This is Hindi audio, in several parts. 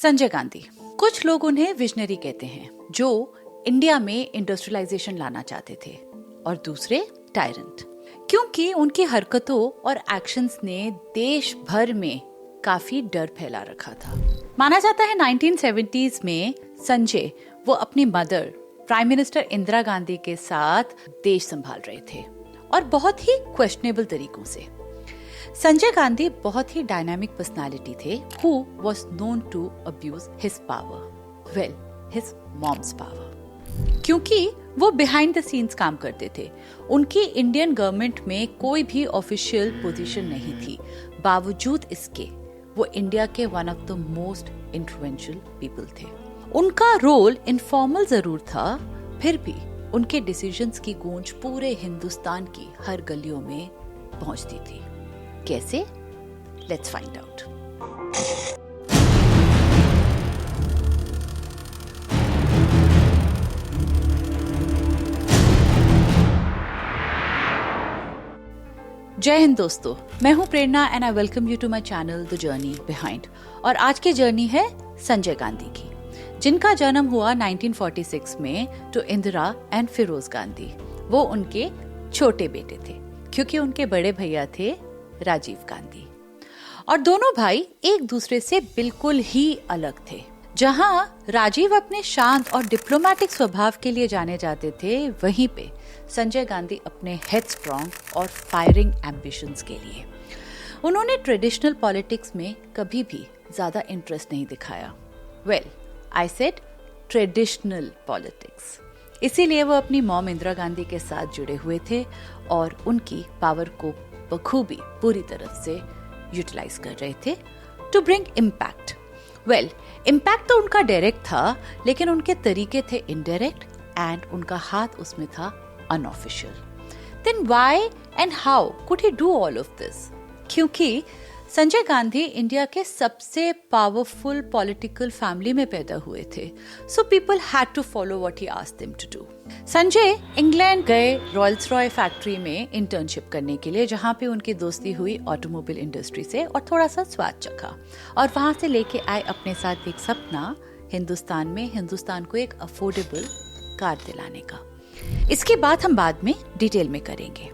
संजय गांधी, कुछ लोग उन्हें विजनरी कहते हैं जो इंडिया में इंडस्ट्रियलाइजेशन लाना चाहते थे, और दूसरे टायरेंट, क्योंकि उनकी हरकतों और एक्शंस ने देश भर में काफी डर फैला रखा था। माना जाता है 1970s में संजय वो अपनी mother prime minister Indira Gandhi के साथ देश संभाल रहे थे, और बहुत ही क्वेश्चनेबल तरीकों से। संजय गांधी बहुत ही डायनामिक पर्सनालिटी थे who was known to abuse his power, well, his mom's power, क्योंकि वो बिहाइंड द सीन्स काम करते थे। उनकी इंडियन गवर्नमेंट में कोई भी ऑफिशियल पोजीशन नहीं थी, बावजूद इसके वो इंडिया के one of the most influential people थे। उनका रोल इनफॉर्मल जरूर था, फिर भी उनके डिसीजंस की गूंज पूरे हिंदुस्तान की हर गलियों में पहुंचती थी। कैसे? Let's find out. जय हिंद दोस्तों, मैं हूं Prerna and I welcome you to my channel the journey behind. और आज की जर्नी है संजय गांधी की, जिनका जन्म हुआ 1946 में टू इंदिरा एंड फिरोज गांधी। वो उनके छोटे बेटे थे, क्योंकि उनके बड़े भैया थे राजीव गांधी, और दोनों भाई एक दूसरे से बिल्कुल ही अलग थे। जहां राजीव अपने शांत और डिप्लोमेटिक स्वभाव के लिए जाने जाते थे, वहीं पे संजय गांधी अपने हेड स्ट्रॉन्ग और फायरिंग एम्बिशंस के लिए। उन्होंने ट्रेडिशनल पॉलिटिक्स में कभी भी ज्यादा इंटरेस्ट नहीं दिखाया। Well, I said traditional politics. इसीलिए वो अपनी मॉम इंदिरा गांधी के साथ जुड़े हुए थे और उनकी पावर को बखूबी पूरी तरह से यूटिलाइज कर रहे थे to bring impact. Well, impact तो उनका डायरेक्ट था, लेकिन उनके तरीके थे इनडायरेक्ट, एंड उनका हाथ उसमें था unofficial. Then why and how could he do all of this? क्योंकि संजय गांधी इंडिया के सबसे पावरफुल पॉलिटिकल फैमिली में पैदा हुए थे, so people had to follow what he asked them to do. Sanjay England गए रॉयल्स रॉय फैक्ट्री में इंटर्नशिप करने के लिए, जहां पे उनकी दोस्ती हुई ऑटोमोबाइल इंडस्ट्री से, और थोड़ा सा स्वाद चखा, और वहां से लेके आए अपने साथ एक सपना, हिंदुस्तान को एक अफोर्डेबल कार दिलाने का। इसकी बात हम बाद में डिटेल में करेंगे।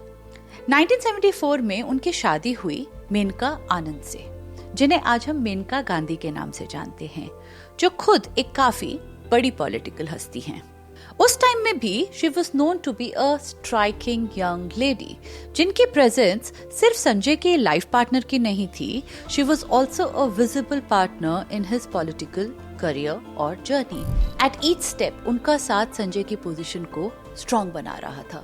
1974 में उनकी शादी हुई मेनका आनंद से, जिन्हें आज हम मेनका गांधी के नाम से जानते हैं, जो खुद एक काफी बड़ी पॉलिटिकल हस्ती हैं। उस टाइम में भी she was known to be a striking young lady, जिनकी प्रेजेंस सिर्फ संजय के लाइफ पार्टनर की नहीं थी, she was also a visible partner in his political career और जर्नी। एट ईच स्टेप उनका साथ संजय की पोजीशन को स्ट्रॉन्ग बना रहा था।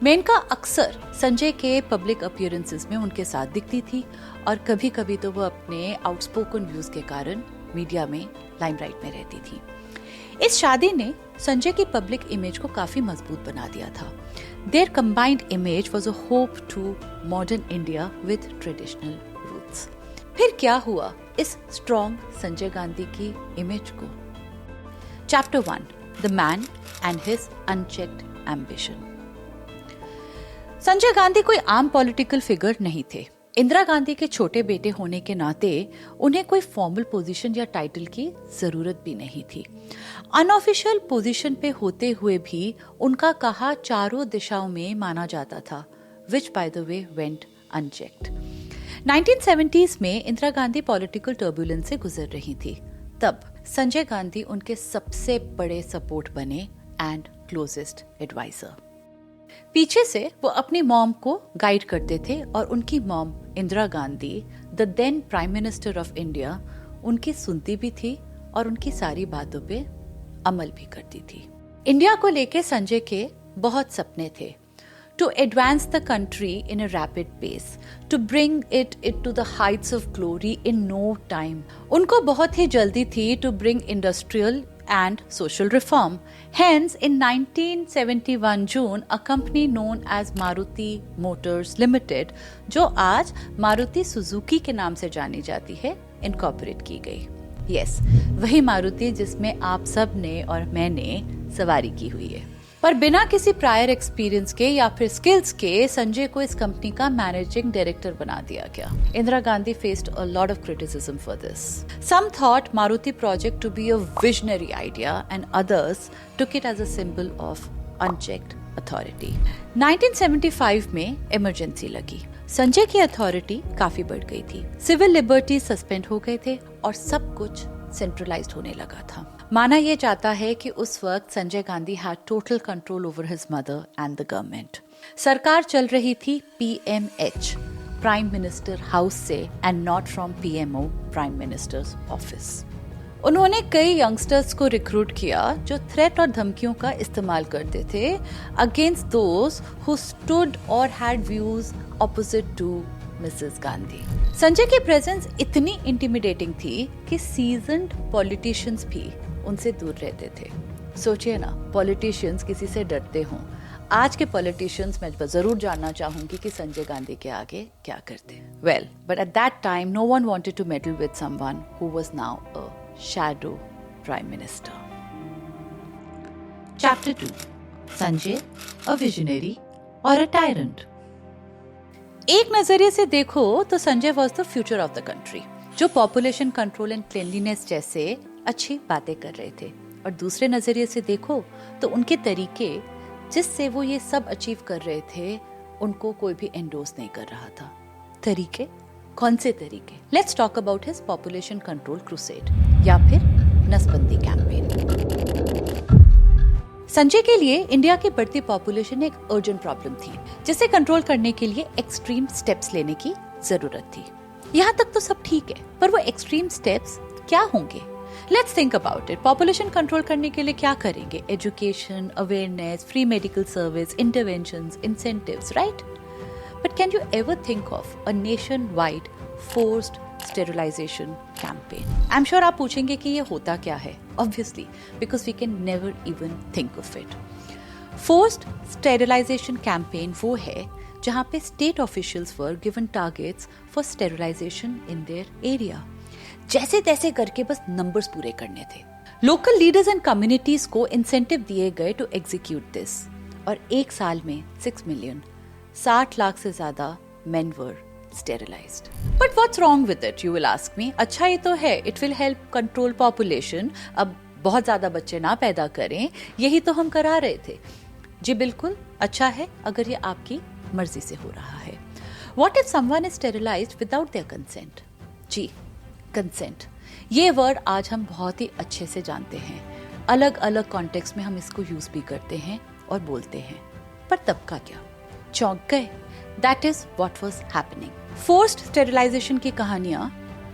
मेनका अक्सर संजय के पब्लिक अपीयरेंसेस में उनके साथ दिखती थी, और कभी कभी तो वो अपने आउटस्पोकन व्यूज के कारण मीडिया में लाइमलाइट में रहती थी। इस शादी ने संजय की पब्लिक इमेज को काफी मजबूत बना दिया था। Their combined image was a hope to modern India with traditional roots. फिर क्या हुआ इस स्ट्रॉन्ग संजय गांधी की इमेज को? Chapter 1, the man and his unchecked ambition. Sanjay Gandhi कोई आम पॉलिटिकल फिगर नहीं थे। इंदिरा गांधी के छोटे बेटे होने के नाते उन्हें कोई फॉर्मल पोजीशन या टाइटल की जरूरत भी नहीं थी। अनऑफिशियल पोजीशन पे होते हुए भी उनका कहा चारों दिशाओं में माना जाता था, विच by the way went unchecked. 1970s में इंदिरा गांधी पॉलिटिकल टर्बुलेंस से गुजर रही थी। तब संजय गांधी उनके सबसे बड़े सपोर्ट बने एंड क्लोजेस्ट एडवाइजर। पीछे से वो अपनी मॉम को गाइड करते थे, और उनकी mom Indira Gandhi, the then prime minister of India, उनकी सुनती भी थी और उनकी सारी बातों पे अमल भी करती थी। इंडिया को लेके संजय के बहुत सपने थे। To advance the country in a rapid pace, to bring it to the heights of glory in no time. उनको बहुत ही जल्दी थी to bring industrial and social reform. Hence, in 1971 June, a company known as Maruti Motors Limited, जो आज मारुति सुजुकी के नाम से जानी जाती है, इनकॉर्पोरेट की गई। यस, वही मारुति जिसमें आप सब ने और मैंने सवारी की हुई है। पर बिना किसी प्रायर एक्सपीरियंस के या फिर स्किल्स के संजय को इस कंपनी का मैनेजिंग डायरेक्टर बना दिया गया। Indira Gandhi faced a lot of criticism for this. Some thought Maruti project to be a visionary idea and others took it as a symbol of unchecked authority. 1975 में इमरजेंसी लगी। संजय की अथॉरिटी काफी बढ़ गई थी, सिविल लिबर्टीज सस्पेंड हो गए थे और सब कुछ सेंट्रलाइज्ड होने लगा था। माना यह जाता है कि उस वक्त Sanjay Gandhi had total control over his mother and the government. सरकार चल रही थी PMH, प्राइम मिनिस्टर हाउस से, and not from PMO, prime minister's office. उन्होंने कई यंगस्टर्स को रिक्रूट किया जो थ्रेट और धमकियों का इस्तेमाल करते थे अगेंस्ट दोज हु स्टूड और had views opposite to Mrs Gandhi. Sanjay की प्रेजेंस इतनी इंटिमिडेटिंग थी कि सीजन्ड पॉलिटिशियंस भी उनसे दूर रहते थे। सोचिए ना, पॉलिटिशियंस किसी से डरते हों। आज के पॉलिटिशियंस मैं जरूर जानना चाहूंगी कि संजय गांधी के आगे क्या करते। Well, but at that time no one wanted to meddle with someone who was now a shadow prime minister. Chapter 2, Sanjay a visionary और अ टायरेंट। एक नजरिए से देखो तो Sanjay was the future of the country, जो पॉपुलेशन कंट्रोल एंड क्लीनलीनेस जैसे अच्छी बातें कर रहे थे। और दूसरे नजरिए से देखो तो उनके तरीके जिससे वो ये सब अचीव कर रहे थे उनको कोई भी एंडोर्स नहीं कर रहा था। तरीके? कौन से तरीके? Let's talk about his population control crusade या फिर नसबंदी कैंपेन। संजय के लिए इंडिया की बढ़ती पॉपुलेशन एक अर्जेंट प्रॉब्लम थी जिसे कंट्रोल करने के लिए एक्सट्रीम स्टेप्स लेने की जरूरत थी। यहाँ तक तो सब ठीक है, पर वो एक्सट्रीम स्टेप्स क्या होंगे? Let's think about it. Population control करने के लिए क्या करेंगे? Education, awareness, free medical service, interventions, incentives, right? But can you ever think of a nationwide forced sterilisation campaign? I am sure आप पूछेंगे कि ये होता क्या है। Obviously because we can never even think of it. Forced sterilisation campaign वो है जहां पे state officials were given targets for sterilisation in their area. जैसे तैसे करके बस नंबर्स पूरे करने थे। लोकल लीडर्स एंड कम्युनिटीज को इंसेंटिव दिए गए टू एग्जीक्यूट दिस, और एक साल में 6 मिलियन, 60 लाख से ज्यादा men were sterilized. But what's wrong with it, you will ask me? अच्छा ये तो है, it will help control population. अब बहुत ज्यादा बच्चे ना पैदा करें, यही तो हम करा रहे थे। जी बिल्कुल, अच्छा है अगर ये आपकी मर्जी से हो रहा है। What if someone is sterilized without their consent? जी, कंसेंट, ये वर्ड आज हम बहुत ही अच्छे से जानते हैं। अलग अलग कॉन्टेक्स्ट में हम इसको यूज भी करते हैं और बोलते हैं, पर तब का क्या? चौंक गए? That is what was happening. Forced sterilisation की कहानियां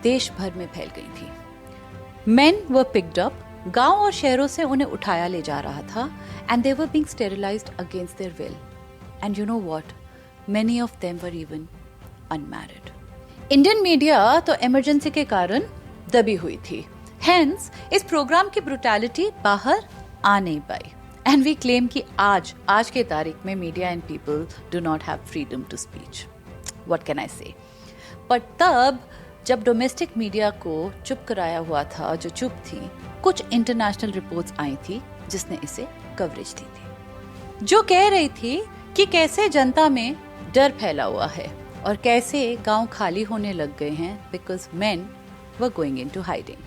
देश भर में फैल गई थी। मेन वर पिक्ड अप, गांव और शहरों से उन्हें उठाया ले जा रहा था, and they were being sterilised against their will. And you know what, many of them were even unmarried. Indian media तो इमरजेंसी के कारण दबी हुई थी, हेंस इस प्रोग्राम की ब्रुटैलिटी बाहर आ नहीं पाई। एंड वी क्लेम कि आज के तारीख में media and people do not have freedom to speech. What can I say? But तब जब डोमेस्टिक मीडिया को चुप कराया हुआ था, जो चुप थी, कुछ इंटरनेशनल रिपोर्ट्स आई थी जिसने इसे कवरेज दी थी, जो कह रही थी कि कैसे जनता में डर फैला हुआ है और कैसे गांव खाली होने लग गए हैं because men were going into hiding.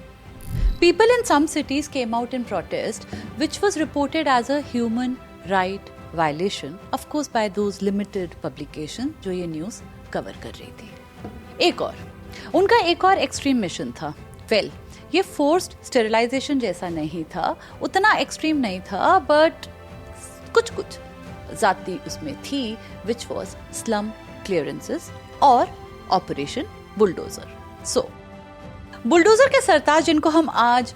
People in some cities came out in protest, which was reported as a human right violation, of course by those limited publications जो ये न्यूज कवर कर रही थी। उनका एक और एक्सट्रीम मिशन था। वेल, ये फोर्स्ड स्टेरिलाइजेशन जैसा नहीं था, उतना एक्सट्रीम नहीं था, बट कुछ जाती उसमें थी, which was slum clearances और ऑपरेशन बुलडोजर। बुलडोजर के सरताज जिनको हम आज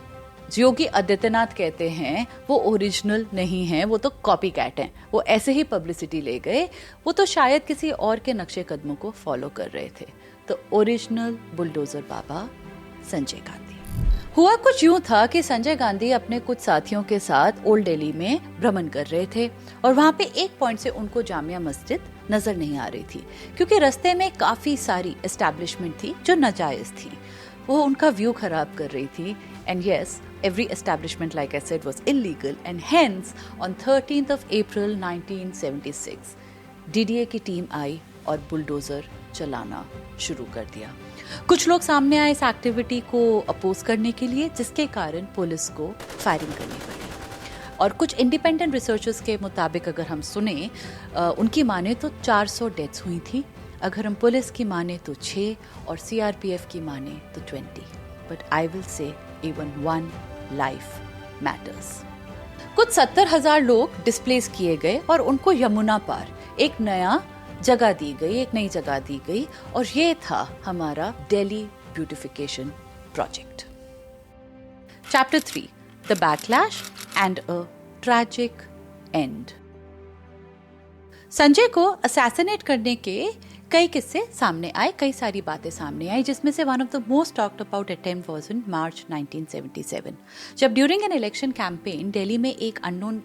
योगी आदित्यनाथ कहते हैं, वो ओरिजिनल नहीं है, वो तो कॉपी कैट हैं। वो ऐसे ही पब्लिसिटी ले गए, वो तो शायद किसी और के नक्शे कदमों को फॉलो कर रहे थे। तो ओरिजिनल बुलडोजर बाबा संजय गांधी। हुआ कुछ यूं था कि संजय गांधी अपने कुछ साथियों के साथ ओल्ड दिल्ली में भ्रमण कर रहे थे, और वहां पे एक पॉइंट से उनको जामिया मस्जिद नजर नहीं आ रही थी, क्योंकि रास्ते में काफी सारी एस्टैब्लिशमेंट थी जो नाजायज थी। वो उनका व्यू खराब कर रही थी, And yes, every establishment, like I said, was illegal, and hence on 13th of April 1976, DDA की टीम आई और बुलडोजर चलाना शुरू कर दिया। कुछ लोग सामने आए इस एक्टिविटी को अपोज करने के लिए, जिसके कारण पुलिस को फायरिंग करनी पड़ी। और कुछ इंडिपेंडेंट रिसर्चर्स के मुताबिक अगर हम सुने, उनकी माने तो 400 डेथ्स हुई थी, अगर हम पुलिस की माने तो 6 और CRPF की माने तो 20। But I will say even 1 life matters. कुछ 70,000 लोग डिस्प्लेस किए गए और उनको यमुना पार एक नई जगह दी गई और ये था हमारा Delhi beautification project. Chapter 3, the backlash and a tragic and. Sanjay को असैसिनेट करने के कई किस्से सामने आए, कई सारी बातें सामने आई, जिसमें से one of the most talked about attempt was in March 1977, जब during an election campaign Delhi में एक अननोन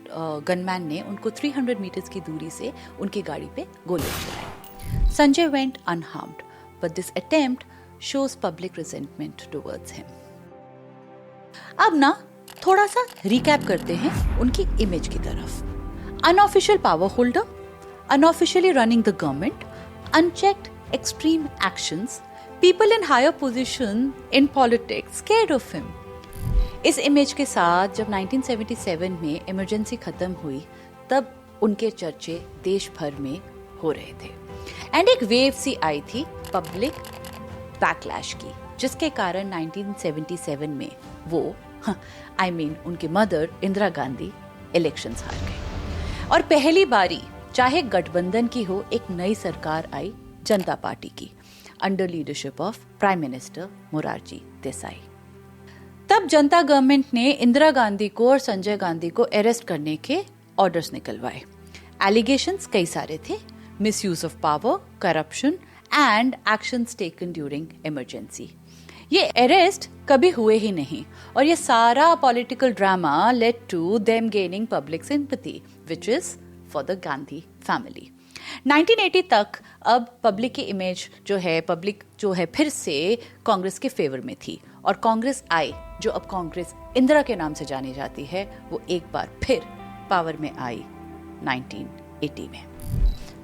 गनमैन ने उनको 300 मीटर्स की दूरी से उनकी गाड़ी पे गोली चलाई। Sanjay went unharmed, but this attempt shows public resentment towards him. अब ना थोड़ा सा रिकैप करते हैं उनकी इमेज की तरफ। Unofficial power holder, unofficially running the government, unchecked extreme actions, people in higher position in politics scared of him। इस इमेज के साथ जब 1977 में इमरजेंसी खत्म हुई, तब उनके चर्चे देश भर में हो रहे थे एंड एक वेव सी आई थी पब्लिक बैकलैश की, जिसके कारण 1977 में वो उनकी मदर इंदिरा गांधी इलेक्शंस हार गई और पहली बारी चाहे गठबंधन की हो, एक नई सरकार आई जनता पार्टी की under leadership of prime minister Morarji Desai. तब जनता गवर्नमेंट ने इंदिरा गांधी को और संजय गांधी को अरेस्ट करने के ऑर्डर्स निकलवाए। एलिगेशंस कई सारे थे, misuse of power, corruption and actions taken during emergency. ये अरेस्ट कभी हुए ही नहीं और ये सारा political drama led to them gaining public sympathy which is for the Gandhi family. 1980 तक अब पब्लिक की इमेज पब्लिक फिर से कांग्रेस के फेवर में थी और कांग्रेस आई, जो अब कांग्रेस इंदिरा के नाम से जानी जाती है, वो एक बार फिर पावर में आई 1980 में।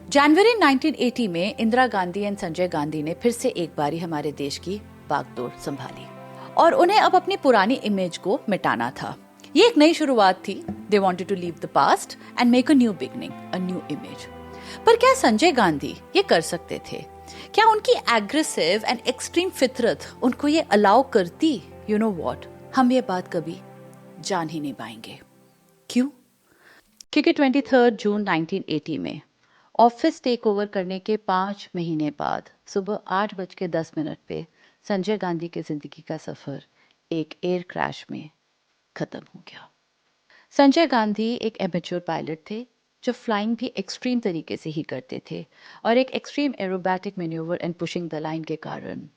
जनवरी 1980 में इंदिरा गांधी एंड संजय गांधी ने फिर से एक बारी हमारे देश की बागडोर संभाली और उन्हें अब अपनी पुरानी इमेज को मिटाना था। ये एक नई शुरुआत थी। They wanted to leave the past and make a new beginning, a new image। पर क्या संजय गांधी ये कर सकते थे? क्या उनकी एग्रेसिव एंड एक्सट्रीम फितरत उनको ये अलाउ करती? You know what? हम ये बात कभी जान ही नहीं पाएंगे। क्यों? क्योंकि 23 जून 1980 में ऑफिस टेक ओवर करने के 5 महीने बाद सुबह 8:10 पे संजय गांधी की जिंदगी का सफर एक एयर क्रैश में खत्म हो गया। संजय गांधी एक एमेच्योर पायलट थे जो फ्लाइंग भी एक्सट्रीम तरीके से ही करते थे और एक extreme aerobatic manoeuvre and pushing the line के कारण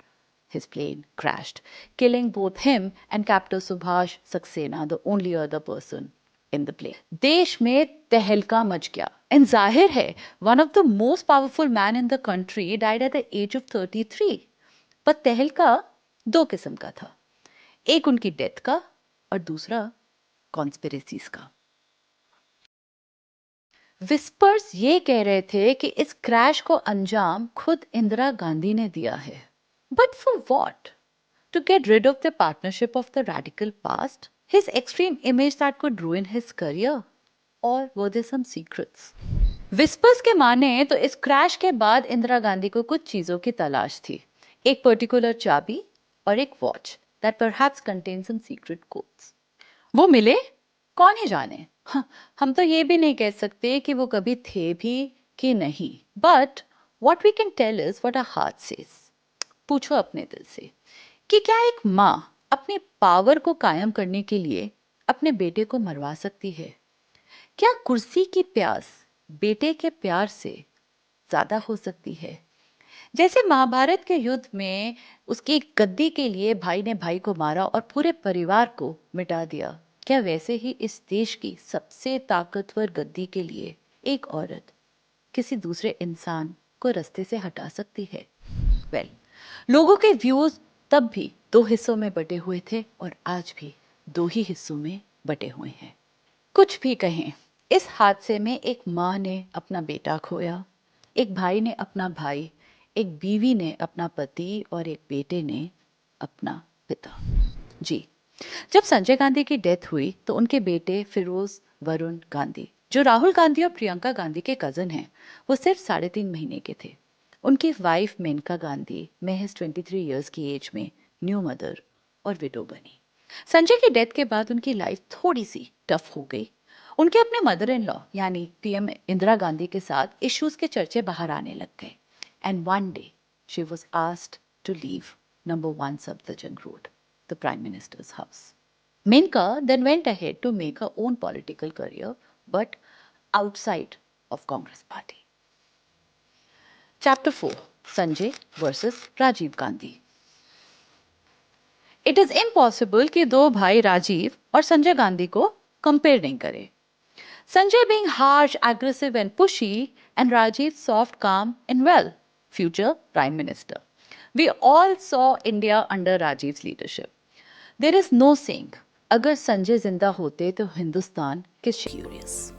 his plane crashed, killing both him and Captain Subhash Saxena, the only other person in the plane। देश में तहलका मच गया and जाहिर है one of the most powerful man in the country died at the age of 33। पर तहलका दो किस्म का था, एक उनकी डेथ का और दूसरा कॉन्स्पिरेसीज का। विस्पर्स ये कह रहे थे कि इस क्रैश को अंजाम खुद इंदिरा गांधी ने दिया है। But for what? To get rid of the partnership of the radical past, his extreme image that could ruin his career, और were there some secrets? Whispers के माने तो इस क्रैश के बाद इंदिरा गांधी को कुछ चीजों की तलाश थी, एक पर्टिकुलर चाबी और एक watch that perhaps contain some secret codes. वो मिले? कौन ही जाने। हम तो ये भी नहीं कह सकते कि वो कभी थे भी कि नहीं। But what we can tell is what our heart says. पूछो अपने दिल से कि क्या एक माँ अपने पावर को कायम करने के लिए अपने बेटे को मरवा सकती है? क्या कुर्सी की प्यास बेटे के प्यार से ज्यादा हो सकती है? जैसे महाभारत के युद्ध में उसकी गद्दी के लिए भाई ने भाई को मारा और पूरे परिवार को मिटा दिया, क्या वैसे ही इस देश की सबसे ताकतवर गद्दी के लिए एक औरत किसी दूसरे इंसान को रास्ते से हटा सकती है? वेल, लोगों के व्यूज तब भी दो हिस्सों में बटे हुए थे और आज भी दो ही हिस्सों में बटे हुए हैं। कुछ भी कहें, इस हादसे में एक माँ ने अपना बेटा खोया, एक भाई ने अपना भाई, एक बीवी ने अपना पति और एक बेटे ने अपना पिता। जी, जब संजय गांधी की डेथ हुई तो उनके बेटे फिरोज वरुण गांधी, जो राहुल गांधी और प्रियंका गांधी के कजन हैं, वो सिर्फ 3.5 महीने के थे। उनकी वाइफ मेनका गांधी महज 23 इयर्स की एज में न्यू मदर और विडो बनी। संजय की डेथ के बाद उनकी लाइफ थोड़ी सी टफ हो गई। उनके अपने मदर इन लॉ यानी पीएम इंदिरा गांधी के साथ इश्यूज के चर्चे बाहर आने लग गए। And one day she was asked to leave number 1 Safdarjung road, the Prime Minister's house. Menka then went ahead to make her own political career, but outside of Congress party. Chapter 4: Sanjay versus Rajiv Gandhi. It is impossible कि दो भाई राजीव और संजय गांधी को कंपेयर नहीं करें. Sanjay being harsh, aggressive and pushy, and Rajiv soft, calm and well, future Prime Minister. We all saw India under Rajiv's leadership. There is no saying अगर संजय जिंदा होते तो हिंदुस्तान किस क्यूरियस